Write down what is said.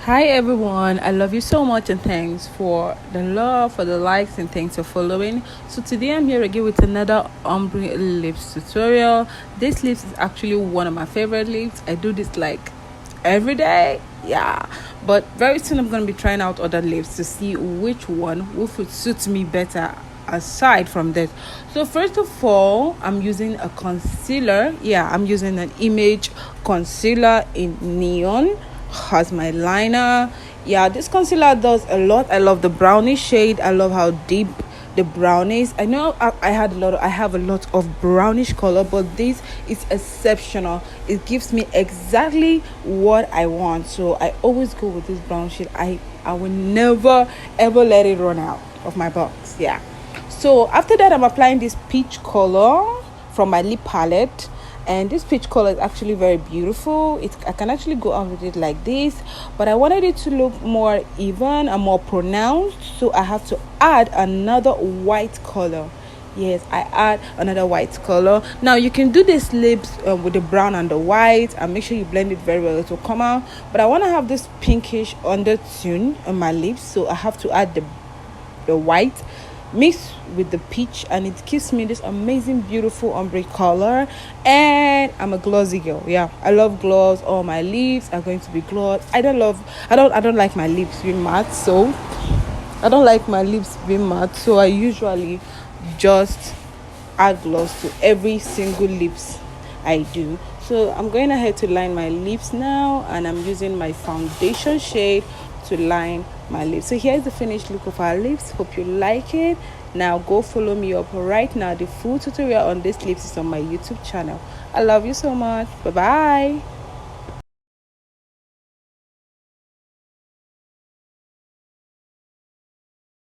Hi everyone, I love you so much and thanks for the love, for the likes and thanks for following. So today I'm here again with another ombre lips tutorial. This lips is actually one of my favorite lips. I do this like every day, yeah. But very soon I'm going to be trying out other lips to see which one will suit me better aside from this. So first of all, I'm using a concealer. Yeah, I'm using an image concealer in neon as my liner. Yeah, this concealer does a lot. I love the brownish shade. I love how deep the brown is. I know I have a lot of brownish color, but this is exceptional. It gives me exactly what I want, so I always go with this brown shade. I will never ever let it run out of my box. Yeah, so after that I'm applying this peach color from my lip palette, and this peach color is actually very beautiful. I can actually go out with it like this, but I wanted it to look more even and more pronounced, so I have to add another white color. Yes, I add another white color. Now you can do this lips with the brown and the white, and make sure you blend it very well. It will come out, but I want to have this pinkish undertone on my lips, so I have to add the white mixed with the peach, and it gives me this amazing beautiful ombre color. And I'm a glossy girl. Yeah, I love gloss. All my lips are going to be gloss. I don't like my lips being matte, so I usually just add gloss to every single lips I do. So I'm going ahead to line my lips now, and I'm using my foundation shade to line my lips. So here's the finished look of our lips. Hope you like it. Now go follow me up right now. The full tutorial on this lips is on my YouTube channel. I love you so much. Bye bye.